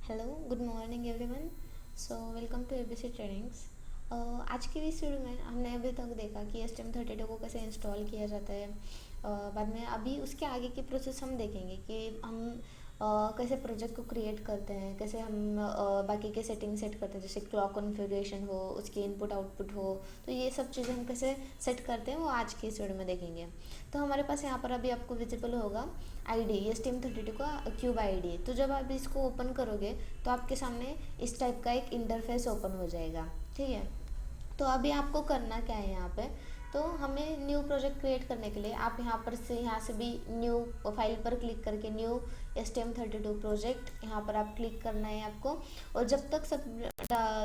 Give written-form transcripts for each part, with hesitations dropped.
Hello good morning everyone. Welcome to ABC trainings. आज की इस वीडियो में हमने अभी तक देखा कि STM32 को कैसे इंस्टॉल किया जाता है। बाद में अभी उसके आगे की प्रोसेस हम देखेंगे कि हम कैसे प्रोजेक्ट को क्रिएट करते हैं, कैसे हम बाकी के सेटिंग सेट करते हैं, जैसे क्लॉक कॉन्फ़िगरेशन हो, उसकी इनपुट आउटपुट हो। तो ये सब चीज़ें हम कैसे सेट करते हैं वो आज की इस वीडियो में देखेंगे। तो हमारे पास यहाँ पर अभी आपको विजिबल होगा आईडी, STM32 का क्यूब आईडी। तो जब आप इसको ओपन करोगे तो आपके सामने इस टाइप का एक इंटरफेस ओपन हो जाएगा। ठीक है, तो अभी आपको करना क्या है यहाँ पे, तो हमें न्यू प्रोजेक्ट क्रिएट करने के लिए आप यहाँ से भी न्यू फाइल पर क्लिक करके न्यू STM32 प्रोजेक्ट यहाँ पर आप क्लिक करना है आपको। और जब तक सब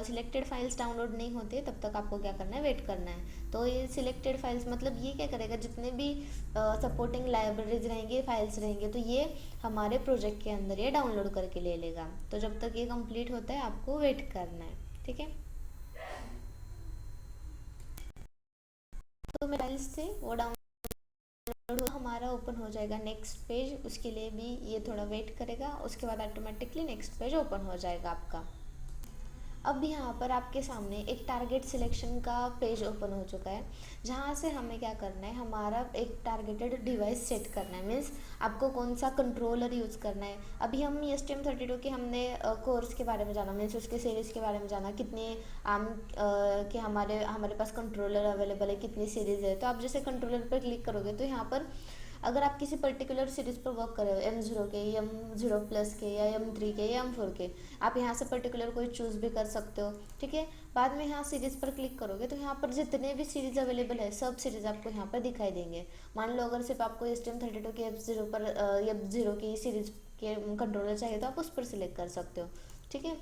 सिलेक्टेड फाइल्स डाउनलोड नहीं होते तब तक आपको क्या करना है, वेट करना है। तो ये सिलेक्टेड फाइल्स मतलब ये क्या करेगा, जितने भी सपोर्टिंग लाइब्रेरीज रहेंगे, फाइल्स रहेंगे, तो ये हमारे प्रोजेक्ट के अंदर ये डाउनलोड करके ले लेगा। तो जब तक ये कंप्लीट होता है आपको वेट करना है। ठीक है, तो मेरे फाइल्स थे वो डाउनलोड हमारा ओपन हो जाएगा नेक्स्ट पेज। उसके लिए भी ये थोड़ा वेट करेगा, उसके बाद ऑटोमेटिकली नेक्स्ट पेज ओपन हो जाएगा आपका। अब यहाँ पर आपके सामने एक टारगेट सिलेक्शन का पेज ओपन हो चुका है, जहाँ से हमें क्या करना है, हमारा एक टारगेटेड डिवाइस सेट करना है। मीन्स आपको कौन सा कंट्रोलर यूज़ करना है। अभी हम STM32 के हमने कोर्स के बारे में जाना, मीन्स उसके सीरीज़ के बारे में जाना, कितने आम कि हमारे हमारे पास कंट्रोलर अवेलेबल है, कितनी सीरीज़ है। तो आप जैसे कंट्रोलर पर क्लिक करोगे तो यहाँ पर अगर आप किसी पर्टिकुलर सीरीज़ पर वर्क कर रहे हो, M0 के, M0+ के, या M3 के, या M4 के, आप यहाँ से पर्टिकुलर कोई चूज़ भी कर सकते हो। ठीक है, बाद में यहाँ सीरीज़ पर क्लिक करोगे तो यहाँ पर जितने भी सीरीज़ अवेलेबल है सब सीरीज़ आपको यहाँ पर दिखाई देंगे। मान लो अगर सिर्फ आपको STM32 के F0 की सीरीज़ के कंट्रोलर चाहिए तो आप उस पर सिलेक्ट कर सकते हो। ठीक है,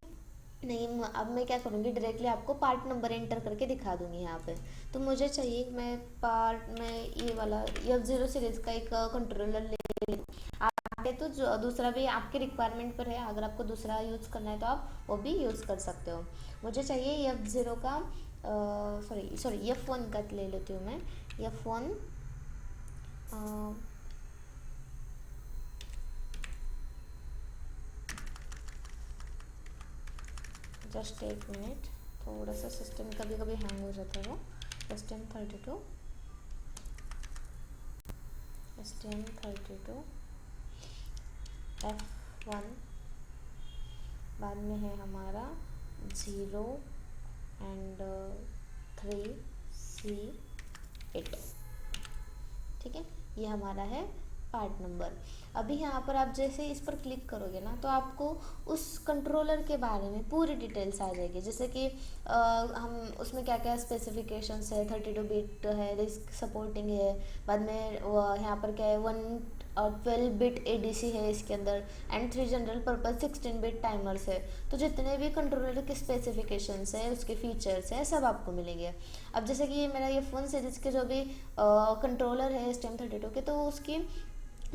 नहीं अब मैं क्या करूँगी, डायरेक्टली आपको पार्ट नंबर एंटर करके दिखा दूँगी यहाँ पे। तो मुझे चाहिए, मैं पार्ट में ये वाला F0 सीरीज़ का एक कंट्रोलर ले लूँ। आगे तो जो दूसरा भी आपके रिक्वायरमेंट पर है, अगर आपको दूसरा यूज़ करना है तो आप वो भी यूज़ कर सकते हो। मुझे चाहिए F0 का सॉरी F1 का ले लेती हूँ मैं। F1 जस्ट एक मिनट, थोड़ा सा सिस्टम कभी कभी हैंग हो जाता है वो। STM32 F1, बाद में है हमारा 0 एंड 3C8। ठीक है, ये हमारा है पार्ट नंबर। अभी यहाँ पर आप जैसे इस पर क्लिक करोगे ना तो आपको उस कंट्रोलर के बारे में पूरी डिटेल्स आ जाएगी, जैसे कि हम उसमें क्या क्या स्पेसिफिकेशंस है, 32 बिट है, रिस्क सपोर्टिंग है, बाद में यहाँ पर क्या है 12 बिट ADC है इसके अंदर, and 3 general purpose 16 bit timers है। तो जितने भी कंट्रोलर के स्पेसिफिकेशंस है, उसके फीचर्स है, सब आपको मिलेंगे। अब जैसे कि ये मेरा ये फ़ोन सीरीज़ के जो भी कंट्रोलर है STM32 के, तो उसकी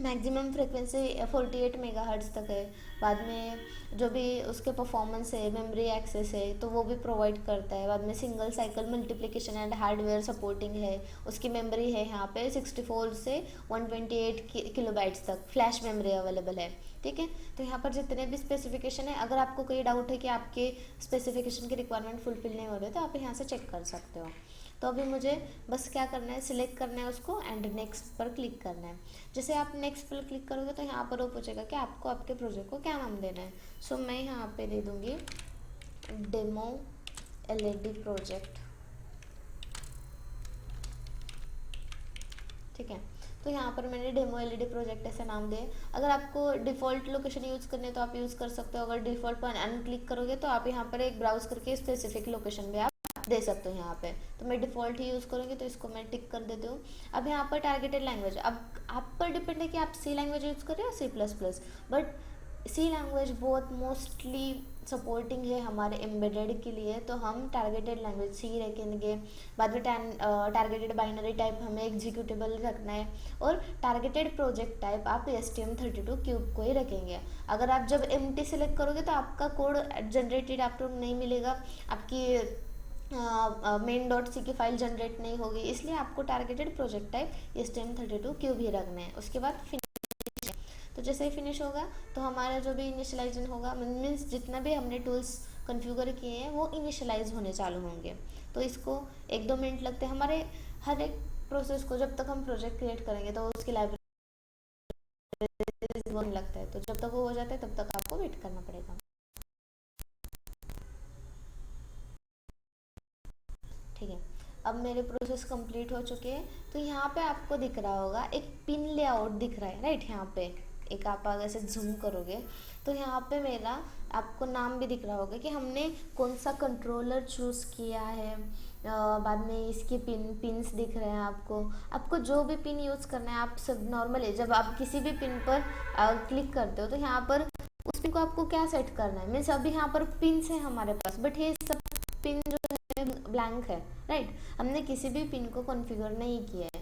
मैक्सिमम फ्रिक्वेंसी 48 मेगाहर्ट्ज़ तक है। बाद में जो भी उसके परफॉर्मेंस है, मेमोरी एक्सेस है, तो वो भी प्रोवाइड करता है। बाद में single cycle multiplication and hardware supporting है। उसकी मेमोरी है यहाँ पे 64 से 128 किलोबाइट्स तक फ्लैश मेमोरी अवेलेबल है। ठीक है, तो यहाँ पर जितने भी स्पेसिफिकेशन है, अगर आपको कोई डाउट है कि आपके स्पेसिफिकेशन की रिक्वायरमेंट फुलफिल नहीं हो रहे तो आप यहाँ से चेक कर सकते हो। तो अभी मुझे बस क्या करना है, सिलेक्ट करना है उसको एंड नेक्स्ट पर क्लिक करना है। जैसे आप नेक्स्ट पर क्लिक करोगे तो यहाँ पर वो पूछेगा कि आपको आपके प्रोजेक्ट को क्या नाम देना है। सो मैं यहाँ पे दे दूँगी डेमो LED प्रोजेक्ट। ठीक है, तो यहाँ पर मैंने डेमो LED प्रोजेक्ट ऐसे नाम दिए। अगर आपको डिफ़ॉल्ट लोकेशन यूज़ करनी है तो आप यूज़ कर सकते हो। अगर डिफ़ॉल्ट पर अनक्लिक करोगे तो आप यहाँ पर एक ब्राउज करके स्पेसिफिक लोकेशन भी आप दे सकते हो यहाँ पे। तो मैं डिफ़ॉल्ट ही यूज़ करूँगी तो इसको मैं टिक कर देती हूँ। अब यहाँ पर टारगेटेड लैंग्वेज, अब आप पर डिपेंड है कि आप C लैंग्वेज यूज़ कर रहे हो C++, बट C लैंग्वेज बहुत मोस्टली सपोर्टिंग है हमारे एम्बेडेड के लिए, तो हम टारगेटेड लैंग्वेज C रखेंगे। बाद में टारगेटेड बाइनरी टाइप हमें एग्जीक्यूटेबल रखना है, और टारगेटेड प्रोजेक्ट टाइप आप STM32 क्यूब को ही रखेंगे। अगर आप जब empty सेलेक्ट करोगे तो आपका कोड जनरेटेड आपको नहीं मिलेगा, आपकी main.c की फाइल जनरेट नहीं होगी, इसलिए आपको targeted project type STM32 cube ही रखना है। उसके बाद तो जैसे ही फिनिश होगा तो हमारा जो भी इनिशियलाइजेशन होगा, मीन्स जितना भी हमने टूल्स कॉन्फ़िगर किए हैं वो इनिशियलाइज होने चालू होंगे। तो इसको 1-2 मिनट लगते हैं हमारे हर एक प्रोसेस को, जब तक हम प्रोजेक्ट क्रिएट करेंगे तो उसकी लाइब्रेरी वो लगता है, तो जब तक वो हो जाता है तब तक आपको वेट करना पड़ेगा। ठीक है, अब मेरे प्रोसेस कंप्लीट हो चुके हैं। तो यहाँ पे आपको दिख रहा होगा एक पिन लेआउट दिख रहा है, राइट। यहाँ पे एक आप अगर से जूम करोगे तो यहाँ पे मेरा आपको नाम भी दिख रहा होगा कि हमने कौन सा कंट्रोलर चूज़ किया है। बाद में इसके पिन्स दिख रहे हैं आपको। आपको जो भी पिन यूज़ करना है, आप सब नॉर्मली जब आप किसी भी पिन पर क्लिक करते हो तो यहाँ पर उस पिन को आपको क्या सेट करना है, मीन्स अभी यहाँ पर पिन्स है हमारे पास, बट ये सब पिन जो है ब्लैंक है, राइट। हमने किसी भी पिन को कॉन्फ़िगर नहीं किया है।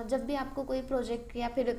जब भी आपको कोई प्रोजेक्ट या फिर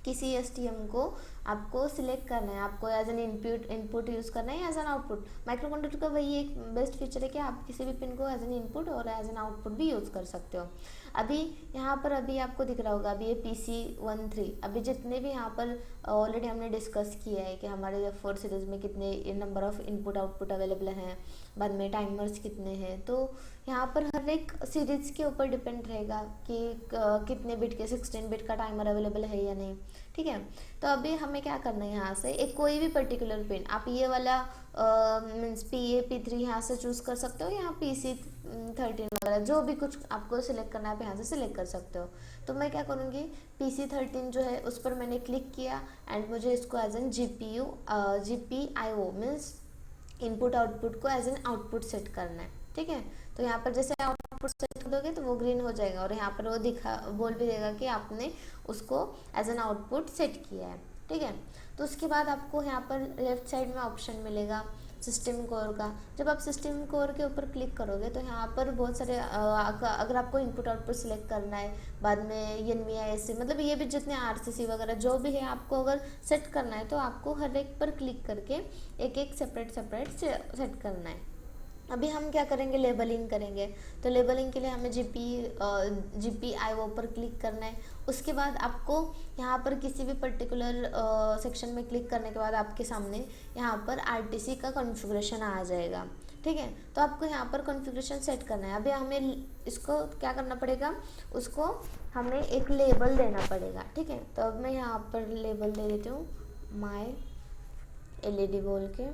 किसी एसटीएम को आपको सिलेक्ट करना है, आपको एज एन इनपुट यूज़ करना है, as an output. Microcontroller का वही एक बेस्ट फीचर है कि आप किसी भी पिन को एज एन इनपुट और एज एन आउटपुट भी यूज़ कर सकते हो। अभी यहाँ पर अभी आपको दिख रहा होगा, अभी ये PC13, अभी जितने भी यहाँ पर ऑलरेडी हमने डिस्कस किया है कि हमारे F4 सीरीज़ में कितने number of input output available हैं, बाद में टाइमर्स कितने हैं। तो यहाँ पर हर एक सीरीज़ के ऊपर डिपेंड रहेगा कि कितने बिट के 16 बिट का टाइमर अवेलेबल है या नहीं, ठीक है। तो अभी हमें क्या करना है, यहाँ से एक कोई भी पर्टिकुलर पिन, आप ये वाला मीन्स PA P3 यहाँ से चूज़ कर सकते हो, यहाँ PC13 वगैरह जो भी कुछ आपको सिलेक्ट करना है आप यहाँ से सिलेक्ट कर सकते हो। तो मैं क्या करूँगी, PC13 जो है उस पर मैंने क्लिक किया एंड मुझे इसको as an GPIO means input output को एज एन आउटपुट सेट करना है, ठीक है। तो यहाँ पर जैसे आउटपुट सेट कर दोगे तो वो ग्रीन हो जाएगा और यहाँ पर वो बोल भी देगा कि आपने उसको एज एन आउटपुट सेट किया है, ठीक है। तो उसके बाद आपको यहाँ पर लेफ्ट साइड में ऑप्शन मिलेगा सिस्टम कोर का। जब आप सिस्टम कोर के ऊपर क्लिक करोगे तो यहाँ पर बहुत सारे अगर आपको इनपुट आउटपुट सिलेक्ट करना है, बाद में NVIC मतलब ये भी जितने RCC वगैरह जो भी है आपको अगर सेट करना है तो आपको हर एक पर क्लिक करके एक एक सेपरेट सेट करना है। अभी हम क्या करेंगे, लेबलिंग करेंगे। तो लेबलिंग के लिए हमें GPIO पर क्लिक करना है। उसके बाद आपको यहाँ पर किसी भी पर्टिकुलर सेक्शन में क्लिक करने के बाद आपके सामने यहाँ पर RTC का कॉन्फ़िगरेशन आ जाएगा, ठीक है। तो आपको यहाँ पर कॉन्फ़िगरेशन सेट करना है। अभी हमें इसको क्या करना पड़ेगा, उसको हमें एक लेबल देना पड़ेगा, ठीक है। तो अब मैं यहाँ पर लेबल दे देती हूँ माई LED बोल के।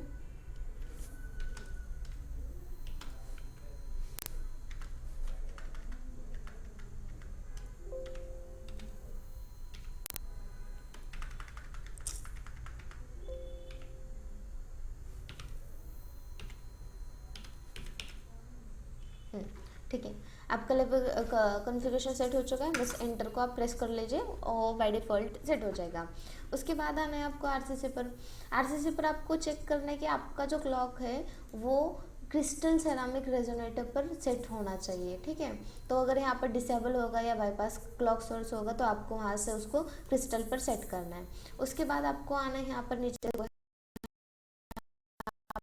ठीक है, आपका लेवल कॉन्फ़िगरेशन सेट हो चुका है। बस एंटर को आप प्रेस कर लीजिए और बाय डिफ़ॉल्ट सेट हो जाएगा। उसके बाद आना है आपको RCC पर। RCC पर आपको चेक करना है कि आपका जो क्लॉक है वो क्रिस्टल सेरामिक रेजोनेटर पर सेट होना चाहिए, ठीक है। तो अगर यहाँ पर डिसेबल होगा या बाईपास क्लॉक सोर्स होगा तो आपको वहाँ से उसको क्रिस्टल पर सेट करना है। उसके बाद आपको आना है यहाँ पर नीचे,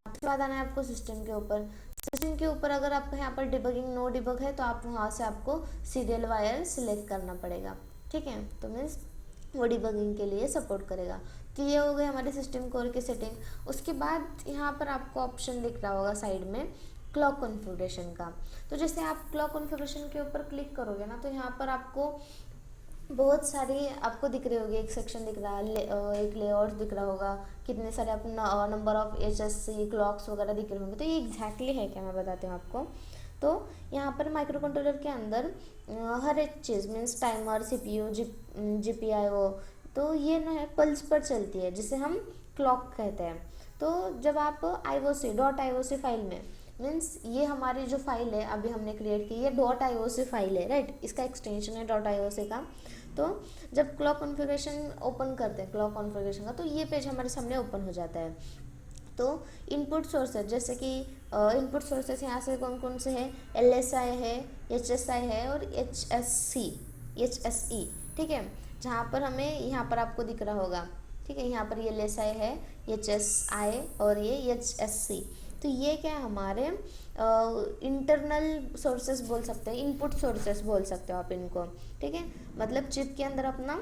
उसके बाद आना है आपको सिस्टम के ऊपर। सिस्टम के ऊपर अगर आपको यहाँ पर डिबगिंग नो डिबग है तो आप वहाँ से आपको सीरियल वायर सिलेक्ट करना पड़ेगा, ठीक है। तो मीन्स वो डिबगिंग के लिए सपोर्ट करेगा। तो ये हो गई हमारे सिस्टम कोर की सेटिंग। उसके बाद यहाँ पर आपको ऑप्शन दिख रहा होगा साइड में क्लॉक कॉन्फ़िगरेशन का। तो जैसे आप क्लॉक कॉन्फ़िगरेशन के ऊपर क्लिक करोगे ना तो यहाँ पर आपको बहुत सारी आपको दिख रही होगी, एक सेक्शन दिख रहा है, एक लेआउट दिख रहा होगा, कितने सारे आप नंबर ऑफ HSC क्लॉक्स वगैरह दिख रहे होंगे। तो ये एग्जैक्टली है क्या, मैं बताती हूँ आपको। तो यहाँ पर माइक्रो कंट्रोलर के अंदर हर एक चीज़ मीन्स टाइमर, CPU, GPIO, तो ये ना है पल्स पर चलती है जिसे हम क्लॉक कहते हैं। तो जब आप .ioc फाइल में मीन्स ये हमारी जो फाइल है अभी हमने क्रिएट की, ये .ioc फाइल है, राइट। इसका एक्सटेंशन है .ioc का। तो जब क्लॉक कॉन्फ़िगरेशन ओपन करते हैं क्लॉक कॉन्फ़िगरेशन का तो ये पेज हमारे सामने ओपन हो जाता है। तो इनपुट सोर्सेज जैसे कि इनपुट सोर्सेज यहाँ से कौन कौन से हैं, LSI है, HSI है और HSE, ठीक है। जहाँ पर हमें यहाँ पर आपको दिख रहा होगा, ठीक है। यहाँ पर ये LSI है, HSI और ये HSC। तो ये क्या है, हमारे इंटरनल सोर्सेस बोल सकते हैं, इनपुट सोर्सेस बोल सकते हो आप इनको, ठीक है। मतलब चिप के अंदर अपना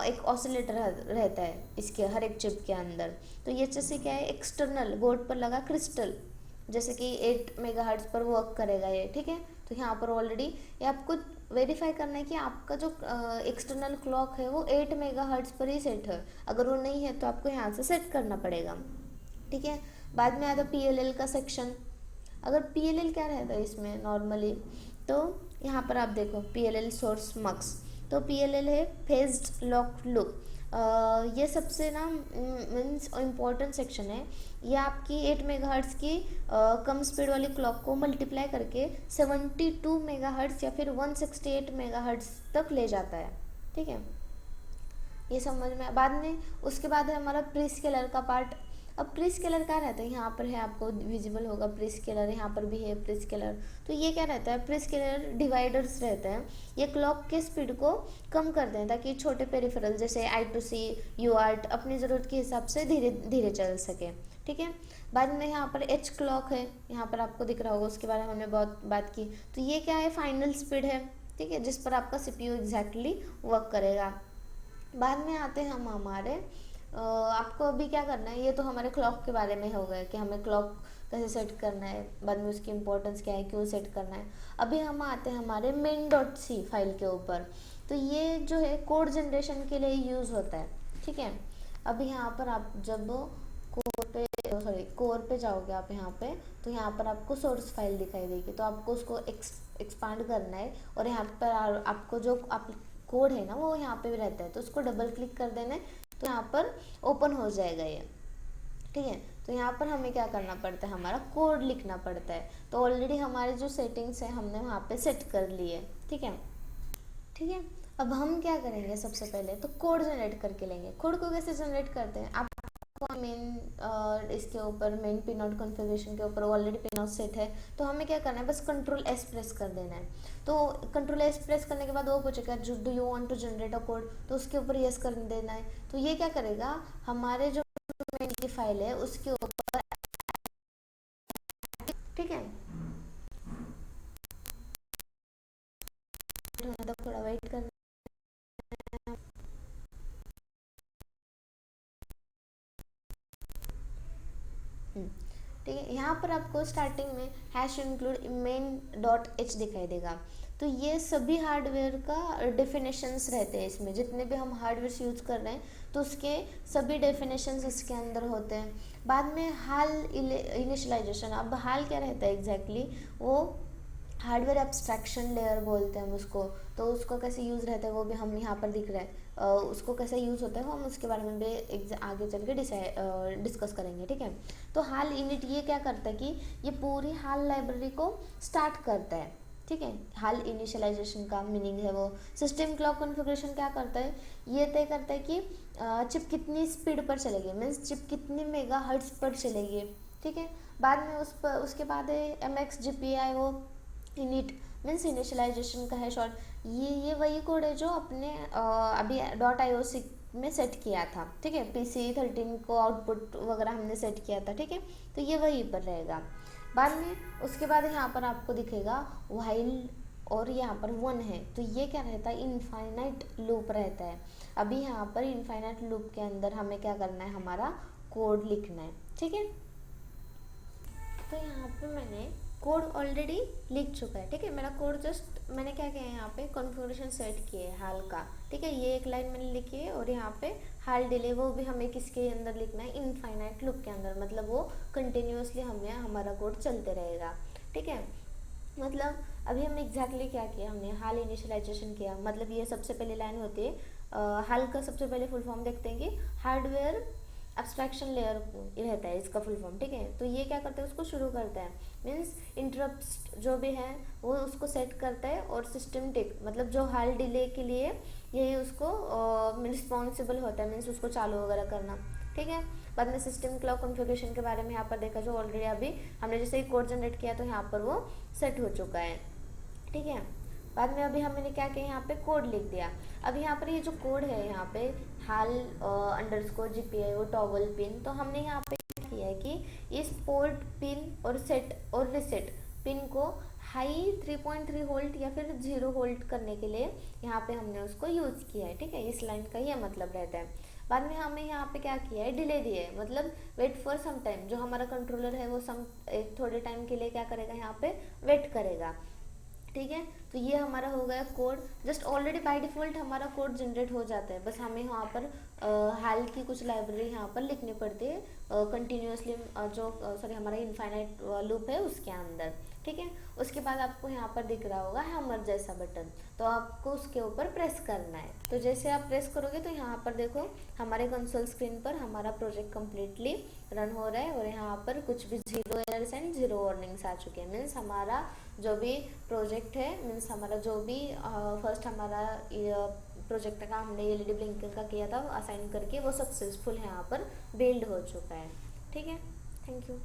एक ऑसिलेटर रहता है इसके हर एक चिप के अंदर। तो ये जैसे क्या है, एक्सटर्नल बोर्ड पर लगा क्रिस्टल, जैसे कि 8 मेगाहर्ट्ज पर वर्क करेगा ये, ठीक है। तो यहाँ पर ऑलरेडी ये आपको वेरीफाई करना है कि आपका जो एक्सटर्नल क्लॉक है वो 8 मेगाहर्ट्ज पर ही सेट है। अगर वो नहीं है तो आपको यहाँ से सेट करना पड़ेगा, ठीक है। बाद में आता PLL का सेक्शन। अगर PLL क्या रहता है इसमें नॉर्मली, तो यहाँ पर आप देखो PLL सोर्स मक्स, तो PLL है फेज्ड लॉक लूप। ये सबसे ना मीन्स इम्पॉर्टेंट सेक्शन है। ये आपकी 8 मेगाहर्ट्ज की कम स्पीड वाली क्लॉक को मल्टीप्लाई करके 72 मेगाहर्ट्ज या फिर 168 मेगाहर्ट्ज तक ले जाता है, ठीक है। ये समझ में। बाद में उसके बाद है हमारा प्रीस्केलर का पार्ट। अब प्रीस्केलर क्या रहता है, यहाँ पर है आपको विजिबल होगा प्रीस्केलर, यहाँ पर भी है प्रीस्केलर। तो ये क्या रहता है, प्रीस्केलर डिवाइडर्स रहते हैं। ये क्लॉक के स्पीड को कम कर दें ताकि छोटे पेरिफेरल जैसे I2C UART अपनी ज़रूरत के हिसाब से धीरे धीरे चल सके, ठीक है। बाद में यहाँ पर H क्लॉक है, यहाँ पर आपको दिख रहा होगा, उसके बारे में हमने बहुत बात की। तो ये क्या है, फाइनल स्पीड है, ठीक है, जिस पर आपका CPU एग्जैक्टली वर्क करेगा। बाद में आते हैं हम हमारे आपको अभी क्या करना है, ये तो हमारे क्लॉक के बारे में हो गया कि हमें क्लॉक कैसे सेट करना है, बाद में उसकी इम्पोर्टेंस क्या है, क्यों सेट करना है। अभी हम आते हैं हमारे main.c फाइल के ऊपर। तो ये जो है कोड जनरेशन के लिए यूज़ होता है, ठीक है। अभी यहाँ पर आप जब कोर पे जाओगे आप यहाँ पे, तो यहाँ पर आपको सोर्स फाइल दिखाई देगी, तो आपको उसको एक्सपांड करना है और यहाँ पर आपको जो कोड है ना वो यहाँ पे भी रहता है, तो उसको डबल क्लिक कर देना है, तो यहाँ पर ओपन हो जाएगा ये, ठीक है। तो यहाँ पर हमें क्या करना पड़ता है, हमारा कोड लिखना पड़ता है। तो ऑलरेडी हमारे जो सेटिंग्स है हमने वहाँ पे सेट कर ली है, ठीक है, ठीक है। अब हम क्या करेंगे, सबसे पहले तो कोड जनरेट करके लेंगे। कोड को कैसे जनरेट करते हैं, आपको मेन इसके ऊपर मेन पिनआउट कॉन्फ़िगरेशन के ऊपर ऑलरेडी पिनआउट सेट है, तो हमें क्या करना है, बस Ctrl+S प्रेस कर देना है। तो Ctrl+S प्रेस करने के बाद वो पूछेगा do you want to generate a code, तो उसके ऊपर यस कर देना है। तो ये क्या करेगा, हमारे जो मेन की फाइल है उसके ऊपर, ठीक है। थोड़ा वेट करना, ठीक है। यहाँ पर आपको स्टार्टिंग में #include main.h दिखाई देगा। तो ये सभी हार्डवेयर का डेफिनेशंस रहते हैं इसमें, जितने भी हम हार्डवेयर यूज़ कर रहे हैं तो उसके सभी डेफिनेशंस इसके अंदर होते हैं। बाद में हाल इनिशियलाइजेशन। अब हाल क्या रहता है एग्जैक्टली, वो हार्डवेयर एब्स्ट्रैक्शन लेयर बोलते हैं हम उसको। तो उसको कैसे यूज़ रहता है वो भी हम यहाँ पर दिख रहा है, उसको कैसे यूज़ होता है वो हम उसके बारे में भी आगे चल के डिस्कस करेंगे, ठीक है। तो हाल इनिट ये क्या करता है कि ये पूरी हाल लाइब्रेरी को स्टार्ट करता है, ठीक है। हाल इनिशियलाइजेशन का मीनिंग है वो। सिस्टम क्लॉक कॉन्फ़िगरेशन क्या करता है, ये तय करता है कि चिप कितनी स्पीड पर चलेगी, मीन्स चिप कितनी मेगाहर्ट्ज पर चलेगी, ठीक है। बाद में उसके बाद है MXGPIO इनिट, मीन्स इनिशियलाइजेशन का है शॉर्ट। ये वही कोड है जो अपने अभी .ioc में सेट किया था, ठीक है। PC13 को आउटपुट वगैरह हमने सेट किया था, ठीक है। तो ये वहीं पर रहेगा। बाद में उसके बाद यहाँ पर आपको दिखेगा व्हाइल, और यहाँ पर 1 है, तो ये क्या रहता है, इनफाइनाइट लूप रहता है। अभी यहाँ पर इनफाइनाइट लूप के अंदर हमें क्या करना है, हमारा कोड लिखना है, ठीक है। तो यहाँ पे मैंने कोड ऑलरेडी लिख चुका है, ठीक है। मेरा कोड जस्ट मैंने क्या किया है, यहाँ पे कॉन्फ़िगरेशन सेट किए है हाल का, ठीक है। ये एक लाइन मैंने लिखी है, और यहाँ पे हाल डिले वो भी हमें किसके अंदर लिखना है, इनफाइनाइट लूप के अंदर, मतलब वो कंटिन्यूसली हमें हमारा कोड चलते रहेगा, ठीक है। मतलब अभी हमने एग्जैक्टली क्या किया, हमने हाल इनिशियलाइजेशन किया। मतलब ये सबसे पहली लाइन होती है, हाल का सबसे पहले फुल फॉर्म देखते हैं कि हार्डवेयर एब्स्ट्रैक्शन लेयर रहता है इसका फुल फॉर्म, ठीक है। तो ये क्या करता है, उसको शुरू करता है, मीन्स इंटरप्ट जो भी है वो उसको सेट करता है, और सिस्टम टिक मतलब जो हाल डिले के लिए यही उसको रिस्पॉन्सिबल होता है, मीन्स उसको चालू वगैरह करना, ठीक है। बाद में सिस्टम क्लॉक कॉन्फ़िगरेशन के बारे में यहाँ पर देखा, जो ऑलरेडी अभी हमने जैसे ही कोड जनरेट किया तो यहाँ पर वो सेट हो चुका है, ठीक है। बाद में अभी हमने क्या किया, यहाँ पे कोड लिख दिया। अब यहाँ पर ये जो कोड है, यहाँ पे हाल _GPIO टॉगल पिन, तो हमने यहाँ पे क्या किया है कि इस पोर्ट पिन और सेट और रिसेट पिन को हाई 3.3 वोल्ट या फिर 0 वोल्ट करने के लिए यहाँ पे हमने उसको यूज़ किया है। ठीक है, इस लाइन का ये मतलब रहता है। बाद में हमें यहाँ पे क्या किया है, डिले दिया है, मतलब वेट फॉर सम टाइम। जो हमारा कंट्रोलर है वो एक थोड़े टाइम के लिए क्या करेगा, यहाँ पे वेट करेगा। ठीक है, तो ये हमारा हो गया code. Just already by default हमारा कोड जनरेट हो जाता है, बस हमें यहाँ पर हाल की कुछ लाइब्रेरी यहाँ पर लिखनी पड़ती है कंटिन्यूसली, जो सॉरी हमारा इनफाइनाइट लूप है उसके अंदर। ठीक है, उसके बाद आपको यहाँ पर दिख रहा होगा हैमर जैसा बटन, तो आपको उसके ऊपर प्रेस करना है। तो जैसे आप प्रेस करोगे तो यहाँ पर देखो हमारे कंसोल स्क्रीन पर हमारा प्रोजेक्ट कम्प्लीटली रन हो रहा है और यहाँ पर कुछ भी 0 एरर्स एंड 0 वार्निंग्स आ चुके हैं। मीन्स हमारा जो भी प्रोजेक्ट है, मीन्स हमारा जो भी फर्स्ट हमारा प्रोजेक्ट का हमने एलईडी ब्लिंकिंग का किया था असाइन करके, वो सक्सेसफुल यहाँ पर बिल्ड हो चुका है। ठीक है, थैंक यू।